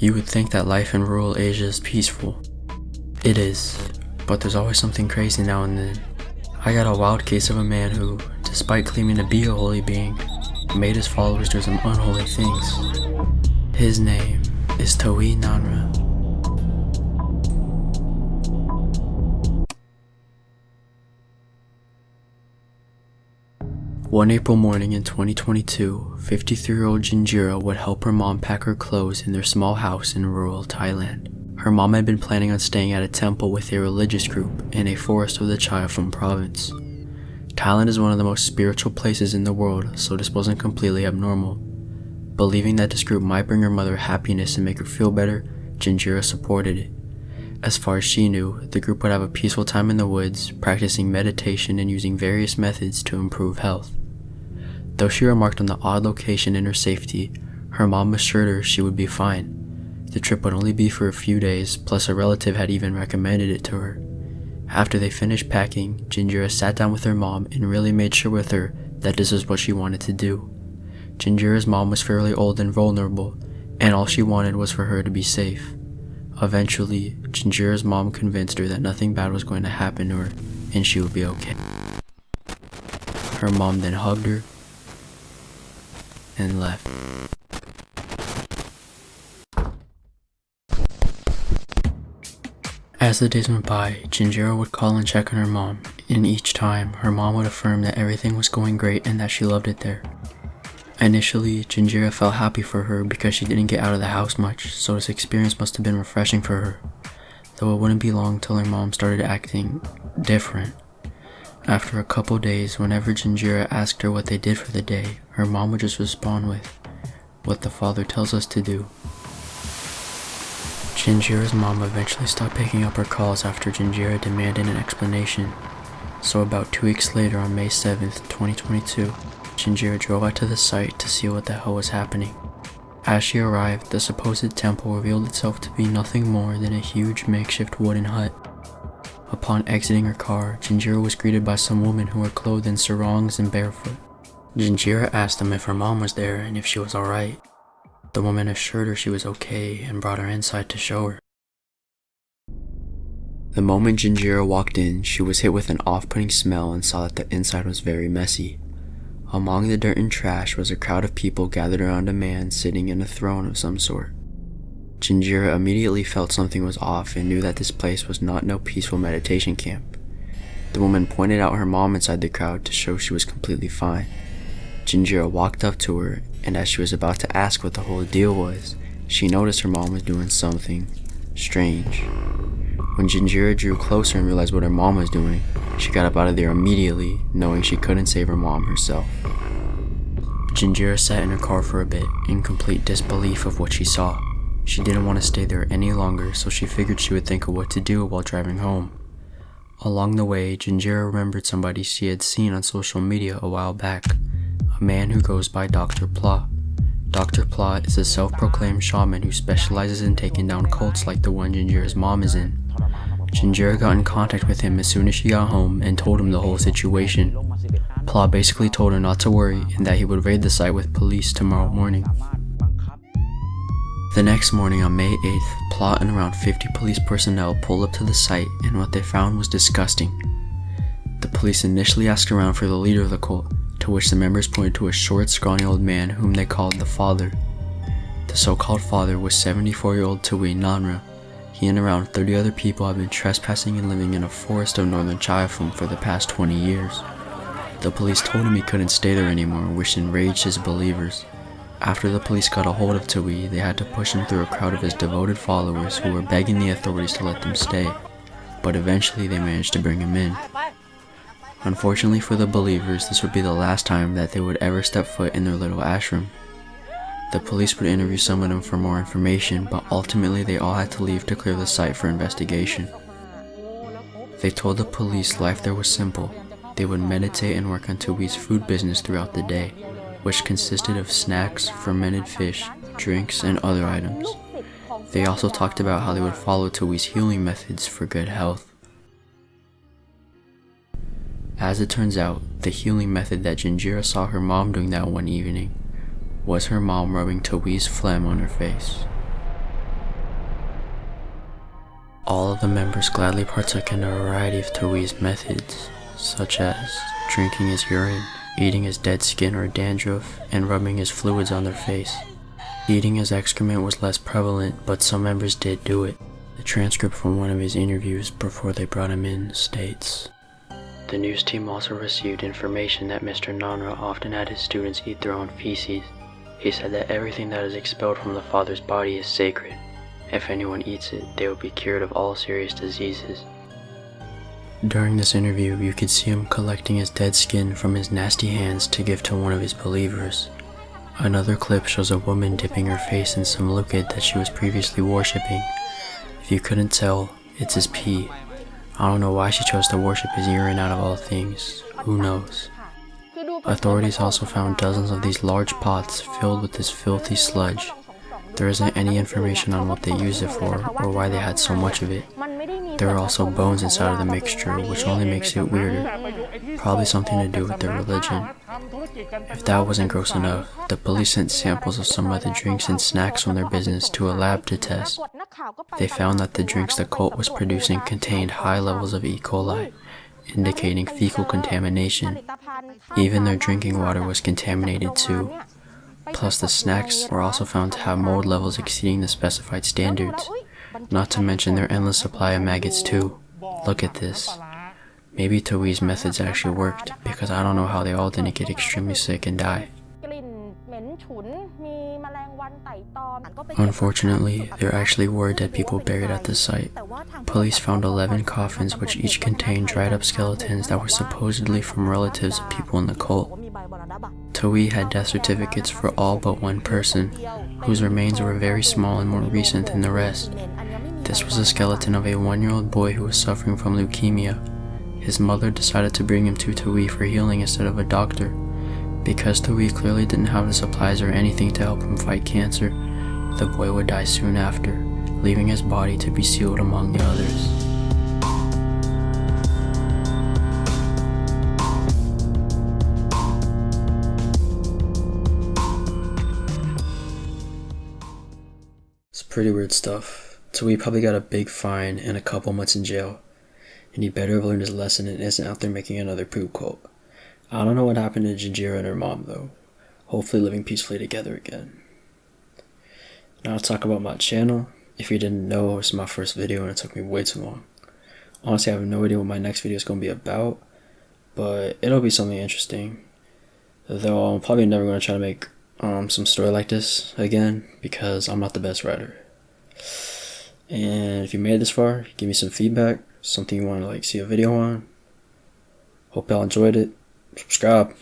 You would think that life in rural Asia is peaceful. It is, but there's always something crazy now and then. I got a wild case of a man who, despite claiming to be a holy being, made his followers do some unholy things. His name is Thawee Nanra. One April morning in 2022, 53-year-old Jinjira would help her mom pack her clothes in their small house in rural Thailand. Her mom had been planning on staying at a temple with a religious group in a forest of the Chai Phrong province. Thailand is one of the most spiritual places in the world, so this wasn't completely abnormal. Believing that this group might bring her mother happiness and make her feel better, Jinjira supported it. As far as she knew, the group would have a peaceful time in the woods, practicing meditation and using various methods to improve health. Though she remarked on the odd location and her safety, her mom assured her she would be fine. The trip would only be for a few days, plus a relative had even recommended it to her. After they finished packing, Jinjira sat down with her mom and really made sure with her that this was what she wanted to do. Jinjira's mom was fairly old and vulnerable, and all she wanted was for her to be safe. Eventually, Jinjira's mom convinced her that nothing bad was going to happen to her, and she would be okay. Her mom then hugged her and left. As the days went by, Jinjira would call and check on her mom, and each time, her mom would affirm that everything was going great and that she loved it there. Initially, Jinjira felt happy for her because she didn't get out of the house much, so this experience must have been refreshing for her, though it wouldn't be long till her mom started acting different. After a couple days, whenever Jinjira asked her what they did for the day, her mom would just respond with, "What the father tells us to do." Jinjira's mom eventually stopped picking up her calls after Jinjira demanded an explanation, so about 2 weeks later on May 7th, 2022, Jinjira drove out to the site to see what the hell was happening. As she arrived, the supposed temple revealed itself to be nothing more than a huge makeshift wooden hut. Upon exiting her car, Jinjira was greeted by some women who were clothed in sarongs and barefoot. Jinjira asked them if her mom was there and if she was alright. The woman assured her she was okay and brought her inside to show her. The moment Jinjira walked in, she was hit with an off-putting smell and saw that the inside was very messy. Among the dirt and trash was a crowd of people gathered around a man sitting in a throne of some sort. Jinjira immediately felt something was off and knew that this place was not no peaceful meditation camp. The woman pointed out her mom inside the crowd to show she was completely fine. Jinjira walked up to her, and as she was about to ask what the whole deal was, she noticed her mom was doing something strange. When Jinjira drew closer and realized what her mom was doing, she got up out of there immediately, knowing she couldn't save her mom herself. Jinjira sat in her car for a bit, in complete disbelief of what she saw. She didn't want to stay there any longer, so she figured she would think of what to do while driving home. Along the way, Jinjira remembered somebody she had seen on social media a while back, a man who goes by Dr. Plot. Dr. Plot is a self-proclaimed shaman who specializes in taking down cults like the one Jinjira's mom is in. Jinjira got in contact with him as soon as she got home and told him the whole situation. Plot basically told her not to worry and that he would raid the site with police tomorrow morning. The next morning on May 8th, Plot and around 50 police personnel pulled up to the site, and what they found was disgusting. The police initially asked around for the leader of the cult, to which the members pointed to a short, scrawny old man whom they called the Father. The so-called Father was 74-year-old Thawee Nanra. He and around 30 other people have been trespassing and living in a forest of northern Chai Phrong for the past 20 years. The police told him he couldn't stay there anymore, which enraged his believers. After the police got a hold of Thawee, they had to push him through a crowd of his devoted followers who were begging the authorities to let them stay, but eventually they managed to bring him in. Unfortunately for the believers, this would be the last time that they would ever step foot in their little ashram. The police would interview some of them for more information, but ultimately they all had to leave to clear the site for investigation. They told the police life there was simple. They would meditate and work on Thawee's food business throughout the day, which consisted of snacks, fermented fish, drinks, and other items. They also talked about how they would follow Thawee's healing methods for good health. As it turns out, the healing method that Jinjira saw her mom doing that one evening was her mom rubbing Thawee's phlegm on her face. All of the members gladly partook in a variety of Thawee's methods, such as drinking his urine, eating his dead skin or dandruff, and rubbing his fluids on their face. Eating his excrement was less prevalent, but some members did do it. The transcript from one of his interviews before they brought him in states, "The news team also received information that Mr. Nanra often had his students eat their own feces. He said that everything that is expelled from the father's body is sacred. If anyone eats it, they will be cured of all serious diseases." During this interview, you could see him collecting his dead skin from his nasty hands to give to one of his believers. Another clip shows a woman dipping her face in some liquid that she was previously worshipping. If you couldn't tell, it's his pee. I don't know why she chose to worship his urine out of all things. Who knows? Authorities also found dozens of these large pots filled with this filthy sludge. There isn't any information on what they used it for or why they had so much of it. There are also bones inside of the mixture, which only makes it weirder. Probably something to do with their religion. If that wasn't gross enough, the police sent samples of some of the drinks and snacks from their business to a lab to test. They found that the drinks the cult was producing contained high levels of E. coli, indicating fecal contamination. Even their drinking water was contaminated too. Plus, the snacks were also found to have mold levels exceeding the specified standards. Not to mention their endless supply of maggots too. Look at this. Maybe Thawee's methods actually worked, because I don't know how they all didn't get extremely sick and die. Unfortunately, there actually were dead people buried at the site. Police found 11 coffins which each contained dried up skeletons that were supposedly from relatives of people in the cult. Thawee had death certificates for all but one person, whose remains were very small and more recent than the rest. This was a skeleton of a 1-year-old boy who was suffering from leukemia. His mother decided to bring him to Thawee for healing instead of a doctor. Because Thawee clearly didn't have the supplies or anything to help him fight cancer, the boy would die soon after, leaving his body to be sealed among the others. It's pretty weird stuff. Thawee probably got a big fine and a couple months in jail. And he better have learned his lesson and isn't out there making another poop cult. I don't know what happened to Jajira and her mom though. Hopefully living peacefully together again. Now to talk about my channel. If you didn't know, this is my first video and it took me way too long. Honestly, I have no idea what my next video is going to be about. But it'll be something interesting. Though I'm probably never going to try to make some story like this again, because I'm not the best writer. And if you made it this far, give me some feedback. Something you want to see a video on. Hope y'all enjoyed it. Subscribe.